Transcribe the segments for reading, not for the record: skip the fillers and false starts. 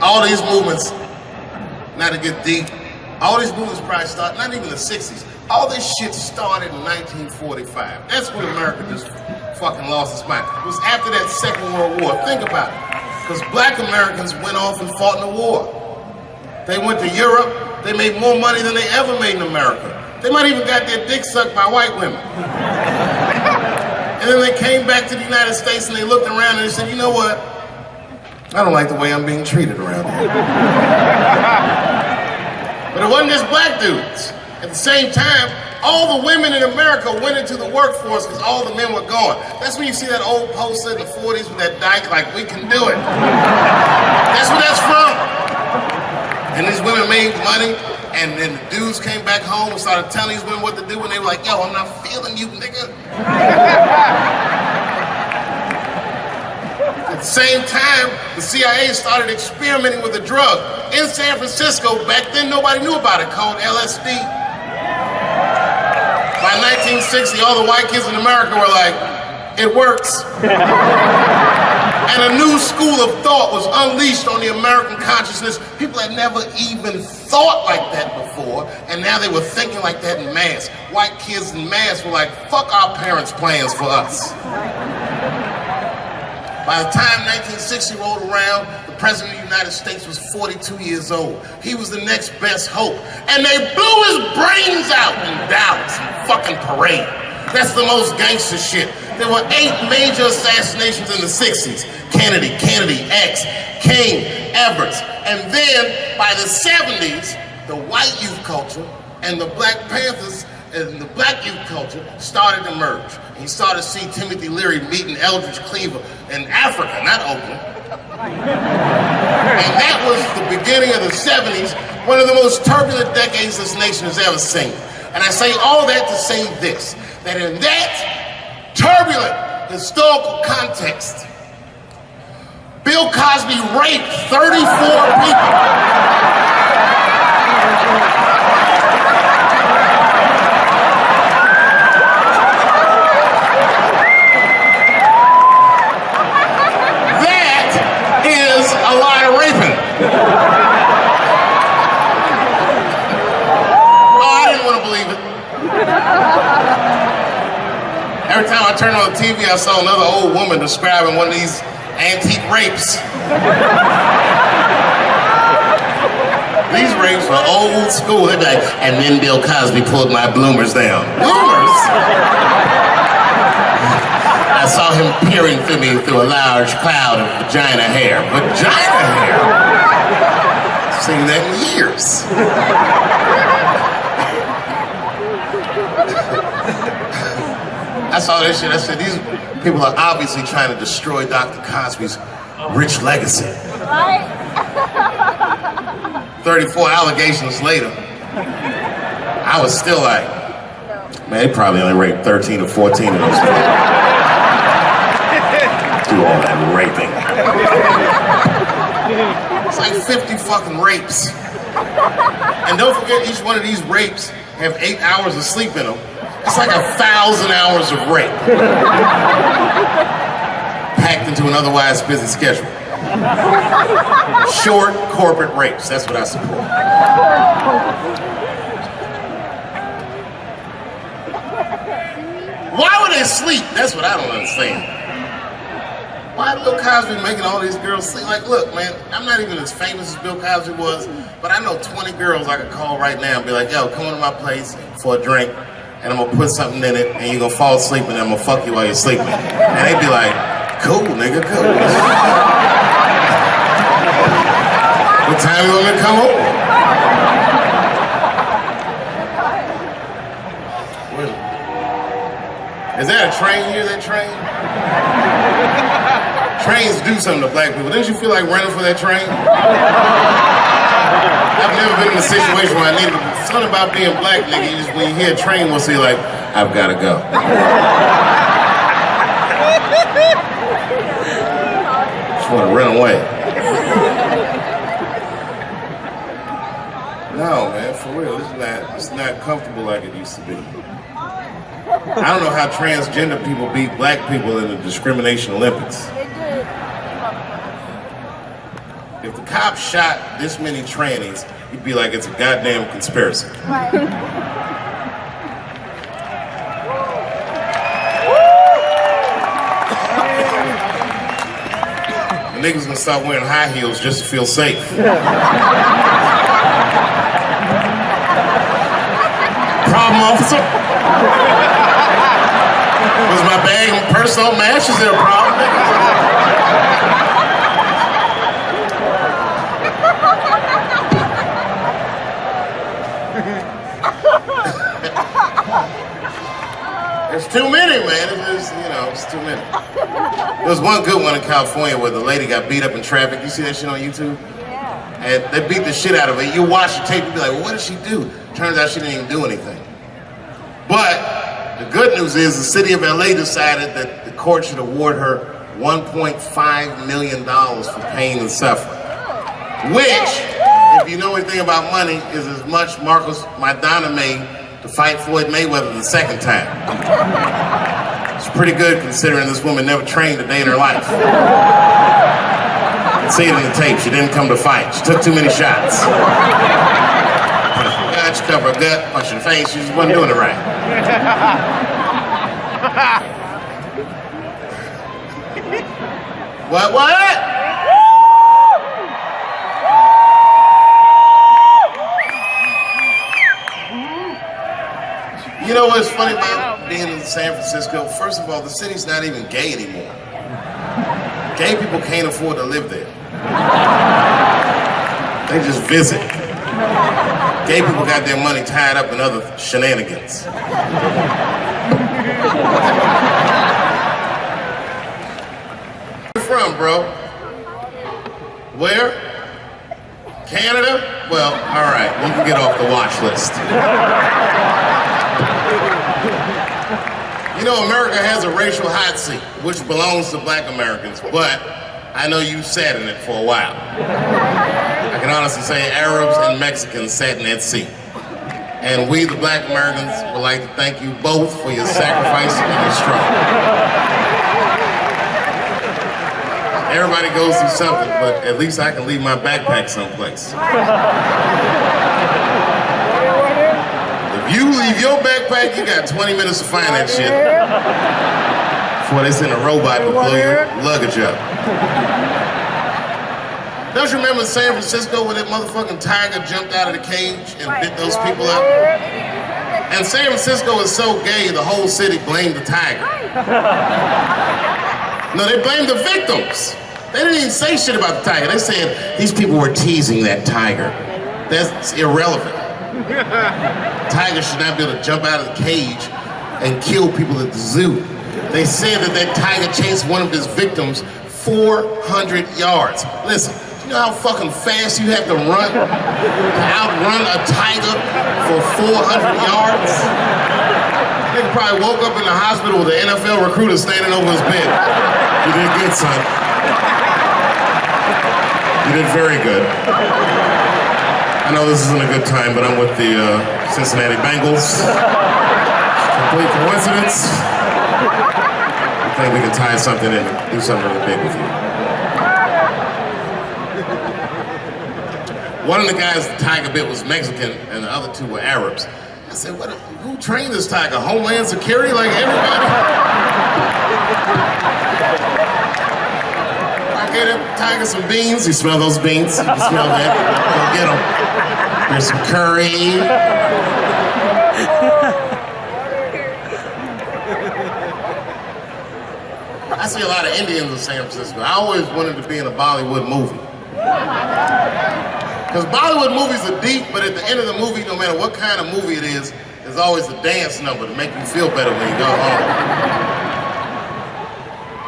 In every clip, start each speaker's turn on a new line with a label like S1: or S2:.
S1: all these movements, not to get deep, all these movements probably started, not even the 60s. All this shit started in 1945. That's when America just fucking lost its mind. It was after that Second World War. Think about it. Because black Americans went off and fought in the war. They went to Europe. They made more money than they ever made in America. They might even got their dick sucked by white women. And then they came back to the United States and they looked around and they said, you know what? I don't like the way I'm being treated around here. But it wasn't just black dudes. At the same time, all the women in America went into the workforce because all the men were gone. That's when you see that old poster in the 40s with that dyke like, we can do it. That's where that's from. And these women made money, and then the dudes came back home and started telling these women what to do, and they were like, yo, I'm not feeling you, nigga. At the same time, the CIA started experimenting with a drug in San Francisco. Back then, nobody knew about it, called LSD. By 1960, all the white kids in America were like, it works. And a new school of thought was unleashed on the American consciousness. People had never even thought like that before, and now they were thinking like that in mass. White kids in mass were like, fuck our parents' plans for us. By the time 1960 rolled around, the President of the United States was 42 years old. He was the next best hope. And they blew his brains out in Dallas, fucking parade. That's the most gangster shit. There were 8 major assassinations in the 60s. Kennedy, X, King, Everett. And then, by the 70s, the white youth culture and the Black Panthers and the black youth culture started to merge. And you started to see Timothy Leary meeting Eldridge Cleaver in Africa, not Oakland. And that was the beginning of the 70s, one of the most turbulent decades this nation has ever seen. And I say all that to say this, that in that turbulent historical context, Bill Cosby raped 34 people. That is a lot of raping. Oh, I didn't want to believe it. Every time I turned on the TV, I saw another old woman describing one of these antique rapes. These rapes were old school. They'd be like, and then Bill Cosby pulled my bloomers down. Bloomers? I saw him peering through me through a large cloud of vagina hair. Vagina hair? I've seen that in years. I saw that shit. I said, these people are obviously trying to destroy Dr. Cosby's rich legacy. 34 allegations later, I was still like, man, they probably only raped 13 or 14 of those people. Do all that raping. It's like 50 fucking rapes. And don't forget, each one of these rapes have 8 hours of sleep in them. It's like 1,000 hours of rape. Packed into an otherwise busy schedule. Short corporate rapes, that's what I support. Why would they sleep? That's what I don't understand. Why is Bill Cosby making all these girls sleep? Like, look, man, I'm not even as famous as Bill Cosby was, but I know 20 girls I could call right now and be like, yo, come on to my place for a drink, and I'm gonna put something in it, and you're gonna fall asleep, and I'm gonna fuck you while you're sleeping. And they'd be like, cool, nigga, cool. What time you want me to come over? Is that a train here, that train? Trains do something to black people. Didn't you feel like running for that train? I've never been in a situation where I needed to. Something about being black, nigga, you just, when you hear a train, we'll say like, I've gotta go. Just wanna run away. No, man, for real, it's not comfortable like it used to be. I don't know how transgender people beat black people in the discrimination Olympics. if the cops shot this many trannies, you'd be like, it's a goddamn conspiracy.
S2: Right.
S1: The niggas gonna start wearing high heels just to feel safe. Problem, officer? Was my bag and purse on match? Is there a problem? There's too many, man. It's too many. There was one good one in California where the lady got beat up in traffic. You see that shit on YouTube?
S2: Yeah.
S1: And they beat the shit out of her. You watch the tape and be like, well, what did she do? Turns out she didn't even do anything. But the good news is the city of LA decided that the court should award her $1.5 million for pain and suffering. Which, if you know anything about money, is as much Marcos Maidana made to fight Floyd Mayweather the second time. It's pretty good considering this woman never trained a day in her life. You can see it in the tape. She didn't come to fight. She took too many shots. She covered her gut, punched her face. She just wasn't doing it right. What? You know what's funny about being in San Francisco? First of all, the city's not even gay anymore. Gay people can't afford to live there. They just visit. Gay people got their money tied up in other shenanigans. Where you from, bro? Where? Canada? Well, all right, you can get off the watch list. You know, America has a racial hot seat, which belongs to black Americans, but I know you sat in it for a while. I can honestly say Arabs and Mexicans sat in that seat. And we, the black Americans, would like to thank you both for your sacrifice and your struggle. Everybody goes through something, but at least I can leave my backpack someplace. If you leave your backpack, you got 20 minutes to find that shit before they send a robot to blow your luggage up. Don't you remember San Francisco when that motherfucking tiger jumped out of the cage and bit those people up? And San Francisco is so gay, the whole city blamed the tiger. No, they blamed the victims. They didn't even say shit about the tiger. They said these people were teasing that tiger. That's irrelevant. Tigers should not be able to jump out of the cage and kill people at the zoo. They said that that tiger chased one of his victims 400 yards. Listen, you know how fucking fast you have to run to outrun a tiger for 400 yards? Nigga probably woke up in the hospital with an NFL recruiter standing over his bed. You did good, son. You did very good. I know this isn't a good time, but I'm with the Cincinnati Bengals. Complete coincidence. I think we can tie something in and do something really big with you. One of the guys the tiger bit was Mexican, and the other two were Arabs. I said, who trained this tiger? Homeland Security, like everybody? I gave that tiger some beans. You smell those beans? You can smell that. Go get them. There's some curry. I see a lot of Indians in San Francisco. I always wanted to be in a Bollywood movie. Because Bollywood movies are deep, but at the end of the movie, no matter what kind of movie it is, there's always a dance number to make you feel better when you go home.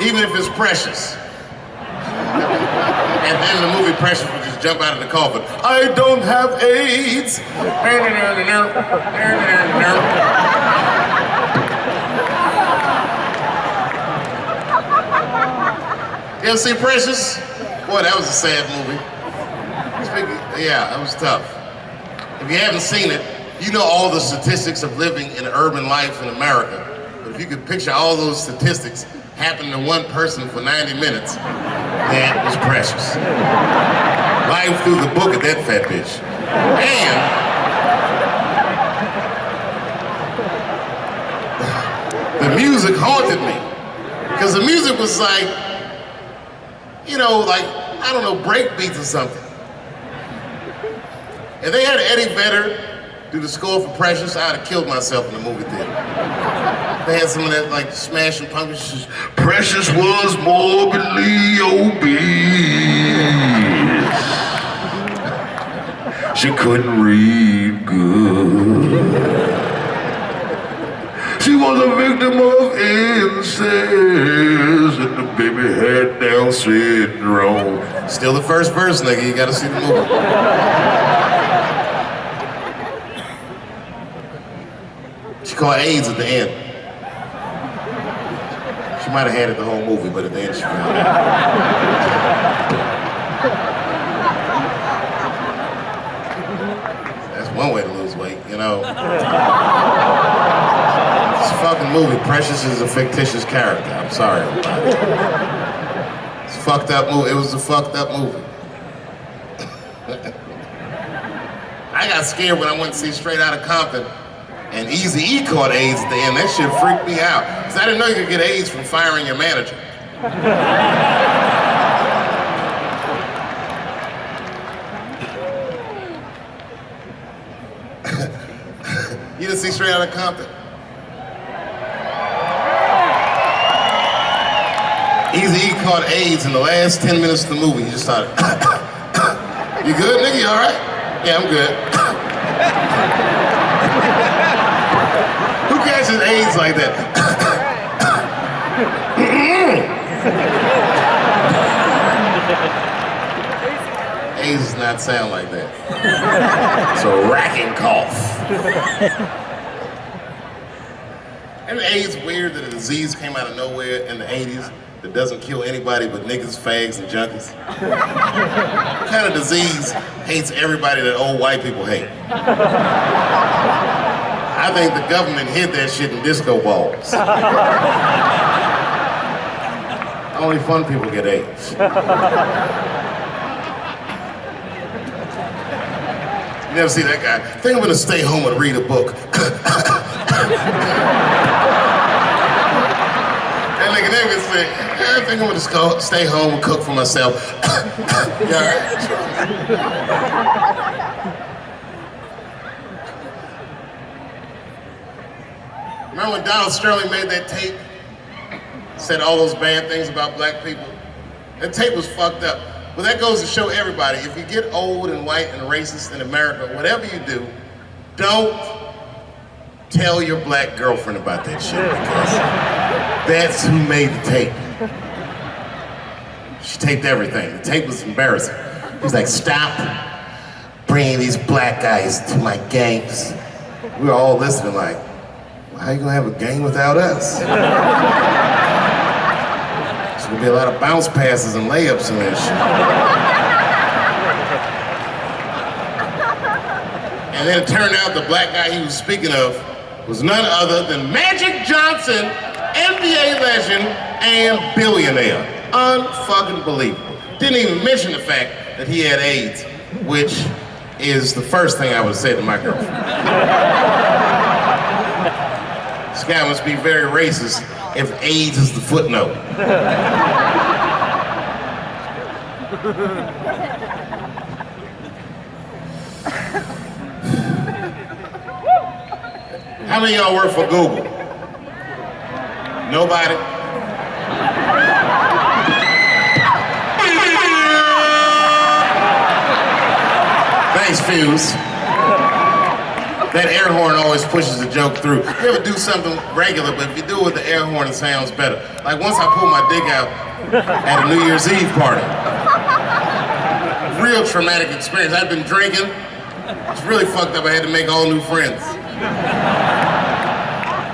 S1: Even if it's Precious. At the end of the movie, Precious would just jump out of the coffin. I don't have AIDS. You ever see Precious? Boy, that was a sad movie. Yeah, that was tough. If you haven't seen it, you know all the statistics of living in urban life in America. But if you could picture all those statistics happened to one person for 90 minutes, that was precious. Life through the book of that fat bitch. And the music haunted me. Because the music was like, you know, like, I don't know, break beats or something. If they had Eddie Vedder do the score for Precious, I'd have killed myself in the movie theater. They had some of that, like, Smashing Pumpkins. Precious was morbidly obese. She couldn't read good. She was a victim of incest, and the baby had Down syndrome. Still the first verse, nigga. You gotta see the movie. She caught AIDS at the end. She might have had it the whole movie, but at the end she found it. That's one way to lose weight, you know. It's a fucking movie. Precious is a fictitious character. I'm sorry. It's a fucked up movie. It was a fucked up movie. I got scared when I went to see Straight Outta Compton. And Eazy-E caught AIDS at the end. That shit freaked me out. Because I didn't know you could get AIDS from firing your manager. You didn't see Straight Outta Compton? Eazy-E caught AIDS in the last 10 minutes of the movie. He just started, you good, nigga? You all right? Yeah, I'm good. Who catches AIDS like that? AIDS does not sound like that. It's a racking cough. And AIDS weird that a disease came out of nowhere in the 80s that doesn't kill anybody but niggas, fags, and junkies? What kind of disease hates everybody that old white people hate? I think the government hid that shit in disco balls. Only fun people get AIDS. You never see that guy? I think I'm gonna stay home and read a book. That nigga never say, I think I'm gonna just go stay home and cook for myself. You all right? Remember when Donald Sterling made that tape? Said all those bad things about black people? That tape was fucked up. But that goes to show everybody, if you get old and white and racist in America, whatever you do, don't tell your black girlfriend about that shit, because that's who made the tape. She taped everything. The tape was embarrassing. He was like, stop bringing these black guys to my games. We were all listening like, well, how you gonna have a game without us? There's gonna be a lot of bounce passes and layups in that shit. And then it turned out the black guy he was speaking of was none other than Magic Johnson, NBA legend and billionaire. Unfucking believable. Didn't even mention the fact that he had AIDS, which is the first thing I would say to my girlfriend. This guy must be very racist if AIDS is the footnote. How many of y'all work for Google? Nobody? Thanks, Fuse. That air horn always pushes the joke through. You ever do something regular, but if you do it with the air horn, it sounds better. Like once I pulled my dick out at a New Year's Eve party. Real traumatic experience. I'd been drinking. It's really fucked up. I had to make all new friends.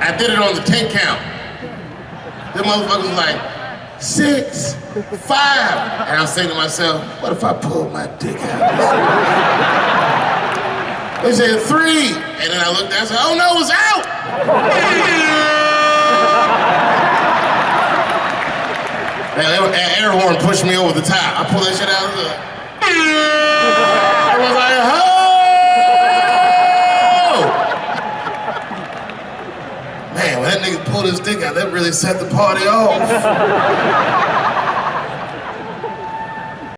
S1: I did it on the 10 count. Them motherfuckers was like, 6, 5. And I was saying to myself, what if I pulled my dick out? They said 3. And then I looked down and said, oh no, it's out! And air horn pushed me over the top. I pulled that shit out of the... I was like, oh! Man, when that nigga pulled his dick out, that really set the party off.